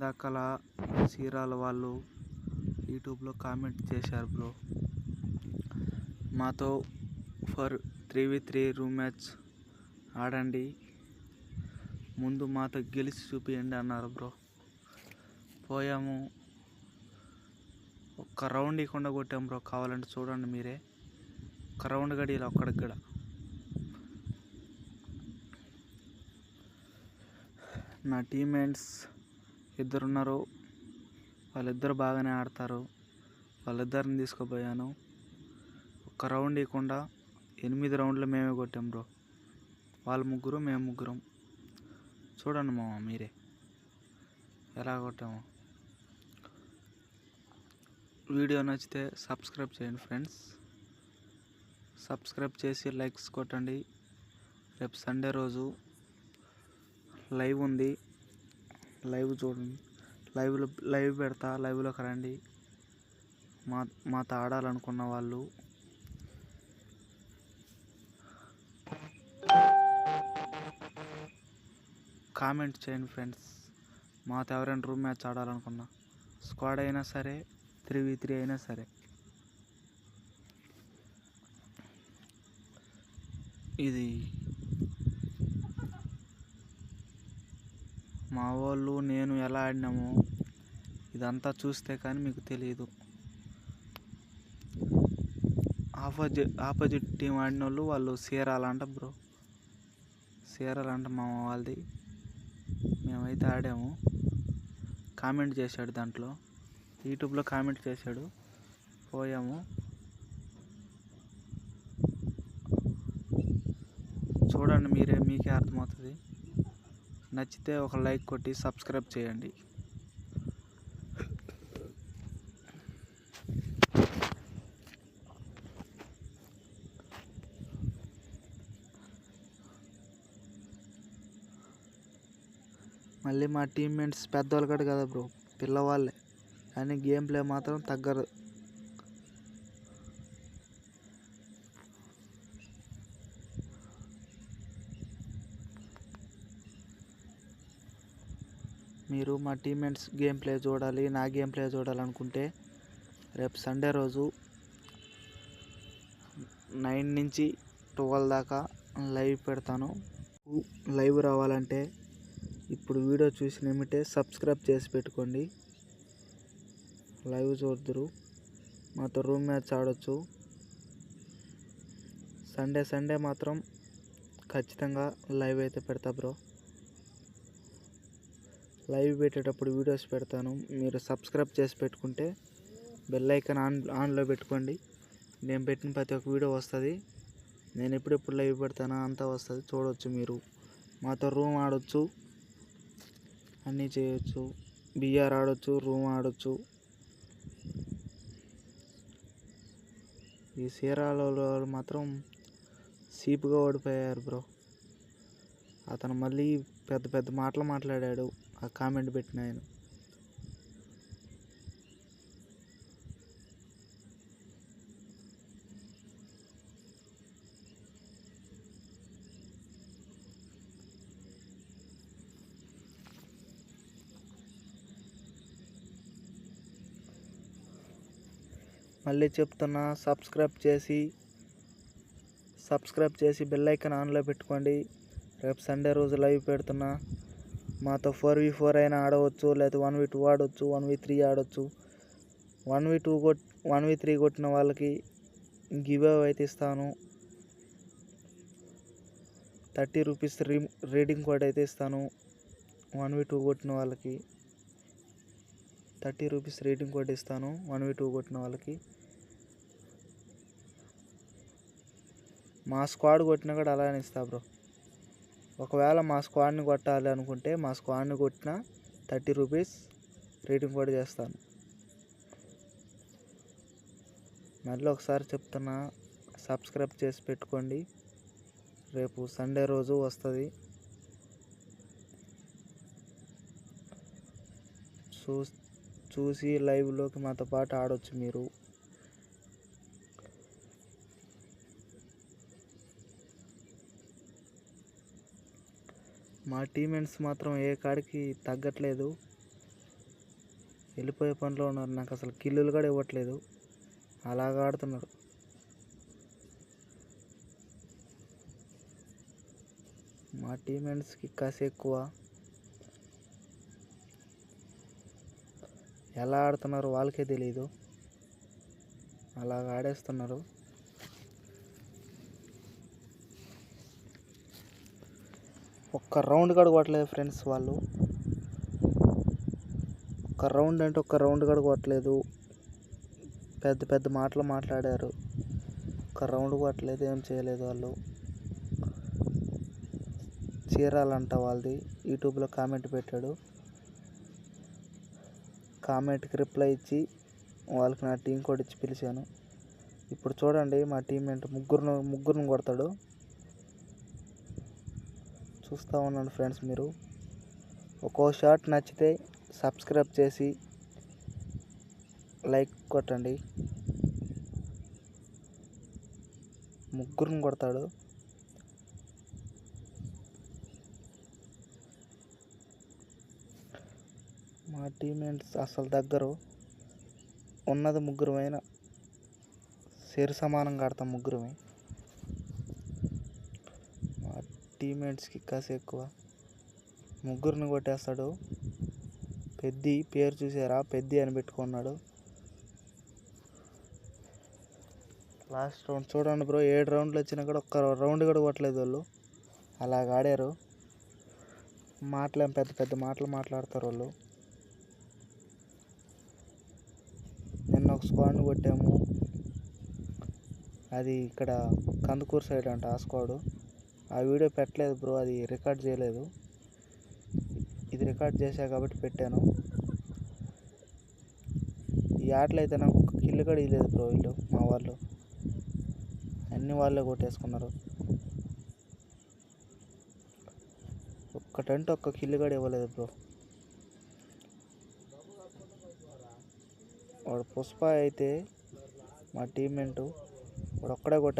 ఇందాకల చీరాల వాళ్ళు యూట్యూబ్లో కామెంట్ చేశారు బ్రో, మాతో ఫర్ 3v3 రూమ్ మ్యాచ్ ఆడండి, ముందు మాతో గెలిచి చూపియండి అన్నారు బ్రో. పోయాము, ఒక్క రౌండ్ ఇవ్వకుండా కొట్టాం బ్రో. కావాలంటే చూడండి మీరే, ఒక రౌండ్ గడియలు ఒక్కడికి కూడా. నా టీమ్మేట్స్ ఇద్దరున్నారు, వాళ్ళిద్దరు బాగానే ఆడతారు. వాళ్ళిద్దరిని తీసుకుపోయాను, ఒక్క రౌండ్ ఇవ్వకుండా 8 రౌండ్లు మేమే కొట్టాం బ్రో. వాళ్ళు ముగ్గురు, మేము ముగ్గురం. చూడండి మామ మీరే ఎలా కొట్టాము. వీడియో నచ్చితే సబ్స్క్రైబ్ చేయండి ఫ్రెండ్స్, సబ్స్క్రైబ్ చేసి లైక్స్ కొట్టండి. రేపు సండే రోజు లైవ్ ఉంది, లైవ్ చూడండి. లైవ్ పెడతా, లైవ్లోకి రండి. మాతో ఆడాలనుకున్న వాళ్ళు. కామెంట్ చేయండి ఫ్రెండ్స్, మాతో ఎవరైనా రూమ్ మ్యాచ్ ఆడాలనుకున్నా, స్క్వాడ్ అయినా సరే 3v3 అయినా సరే. ఇది మా వాళ్ళు నేను ఎలా ఆడినామో ఇదంతా చూస్తే కానీ మీకు తెలియదు. ఆపోజిట్ టీం ఆడిన వాళ్ళు చీరాలంట బ్రో, చీరాలంట మా వాళ్ళది. మేమైతే ఆడాము. కామెంట్ చేశాడు, దాంట్లో యూట్యూబ్లో కామెంట్ చేశాడు. పోయాము, చూడండి మీరే, మీకే అర్థమవుతుంది. నచ్చితే ఒక లైక్ కొట్టి సబ్స్క్రైబ్ చేయండి. మళ్ళీ మా టీమ్మేట్స్ పెద్దవాళ్ళు కూడా కదా బ్రో, పిల్లవాళ్ళే, కానీ గేమ్ ప్లే మాత్రం తగ్గరు. మీరు మా టీమ్మేట్స్ గేమ్ ప్లే చూడాలి, నా గేమ్ ప్లే చూడాలనుకుంటే రేపు సండే రోజు 9 నుంచి 12 దాకా లైవ్ పెడతాను. లైవ్ రావాలంటే ఇప్పుడు వీడియో చూసిన ఏమిటే సబ్స్క్రైబ్ చేసి పెట్టుకోండి. లైవ్ చూద్దరు, మాతో రూమ్ మ్యాచ్ ఆడొచ్చు. సండే మాత్రం ఖచ్చితంగా లైవ్ అయితే పెడతా బ్రో. లైవ్ పెట్టేటప్పుడు వీడియోస్ పెడతాను, మీరు సబ్స్క్రైబ్ చేసి పెట్టుకుంటే బెల్ ఐకాన్ ఆన్లో పెట్టుకోండి. నేను పెట్టిన ప్రతి ఒక్క వీడియో వస్తుంది. నేను ఎప్పుడెప్పుడు లైవ్ పెడతానో అంతా వస్తుంది, చూడవచ్చు. మీరు మాతో రూమ్ ఆడొచ్చు, అన్నీ చేయొచ్చు. బిఆర్ ఆడొచ్చు, రూమ్ ఆడొచ్చు. ఈ చీరాలలో మాత్రం సీపుగా ఓడిపోయారు బ్రో. అతను మళ్ళీ పెద్ద మాటలు మాట్లాడాడు ఆ కామెంట్ పెట్టిన ఆయన. మళ్ళీ చెప్తున్నా, సబ్స్క్రైబ్ చేసి బెల్ ఐకాన్ ఆన్లో పెట్టుకోండి. రేపు సండే రోజు లైవ్ పెడుతున్నా. మాతో 4v4 అయినా ఆడవచ్చు, లేదా 1v2 ఆడవచ్చు, 1v3 ఆడవచ్చు. 1v3 కొట్టిన వాళ్ళకి గివ్ అవే అయితే ఇస్తాను. 30 రూపీస్ రీడింగ్ కోడ్ అయితే ఇస్తాను. 1v2 కొట్టిన వాళ్ళకి 30 రూపీస్ రీడింగ్ కోడ్ ఇస్తాను. 1v2 కొట్టిన వాళ్ళకి. మా స్క్వాడ్ కొట్టినా కూడా అలానే ఇస్తా బ్రో. ఒకవేళ మా స్క్వాడ్ని కొట్టాలి అనుకుంటే, మా స్క్వాడ్ని కొట్టిన 30 రూపీస్ రీడింగ్ కోడ్ చేస్తాను. మళ్ళీ ఒకసారి చెప్తున్నా, సబ్స్క్రైబ్ చేసి పెట్టుకోండి. రేపు సండే రోజు వస్తుంది. చూసి లైవ్లోకి మాతో పాటు ఆడొచ్చు మీరు. మా టీమ్మేట్స్ మాత్రం ఏ కాడికి తగ్గట్లేదు. వెళ్ళిపోయే పనిలో ఉన్నారు. నాకు అసలు కిల్లులు కూడా ఇవ్వట్లేదు, అలాగా ఆడుతున్నారు. మా టీమేట్స్కి కసి ఎక్కువ. ఎలా ఆడుతున్నారు వాళ్ళకే తెలీదు, అలాగ ఆడేస్తున్నారు. ఒక్క రౌండ్ కూడా కొట్టలేదు ఫ్రెండ్స్ వాళ్ళు. ఒక్క రౌండ్ అంటే ఒక్క రౌండ్ కూడా కొట్టలేదు. పెద్ద పెద్ద మాటలు మాట్లాడారు, ఒక్క రౌండ్ కొట్టలేదు, ఏం చేయలేదు. వాళ్ళు చీరాలంట వాళ్ళది. యూట్యూబ్లో కామెంట్ పెట్టాడు, కామెంట్కి రిప్లై ఇచ్చి వాళ్ళకి నా టీం కోడ్ ఇచ్చి పిలిచాను. ఇప్పుడు చూడండి మా టీమ్మేట్ ముగ్గురిని కొడతాడు. చూస్తూ ఉన్నాను ఫ్రెండ్స్. మీరు ఒక్కో షాట్ నచ్చితే సబ్స్క్రైబ్ చేసి లైక్ కొట్టండి. ముగ్గురిని కొడతాడు. మా టీమ్మేట్స్ అసలు దగ్గర ఉన్నది ముగ్గురమైనా సరి సమానంగా ఆడతాం ముగ్గురమే. మా టీమ్మేట్స్కి కసి ఎక్కువ, ముగ్గురిని కొట్టేస్తాడు. పెద్ది పేరు చూసారా, పెద్ది అని పెట్టుకున్నాడు. లాస్ట్ రౌండ్ చూడండి బ్రో, 7 రౌండ్లు వచ్చినా కూడా ఒక్క రౌండ్ కూడా కొట్టలేదు వాళ్ళు. అలాగ ఆడారు. పెద్ద పెద్ద మాటలు మాట్లాడతారు వాళ్ళు. నిన్న ఒక స్క్వాడ్ని కొట్టాము, అది ఇక్కడ కందుకూరు సైడ్ అంట ఆ స్క్వాడు. ఆ వీడియో పెట్టలేదు బ్రో, అది రికార్డ్ చేయలేదు. ఇది రికార్డ్ చేశా కాబట్టి పెట్టాను. ఈ ఆటలో అయితే నాకు ఒక కిల్లు కూడా ఇవ్వలేదు బ్రో. వీళ్ళు మా వాళ్ళు అన్ని వాళ్ళే కొట్టేసుకున్నారు. ఒక్కటంటే ఒక్క కిల్లు కూడా ఇవ్వలేదు బ్రో. వాడు పుష్ప అయితే మా టీమ్మేట్ వాడు ఒక్కడే కొట్టాడు.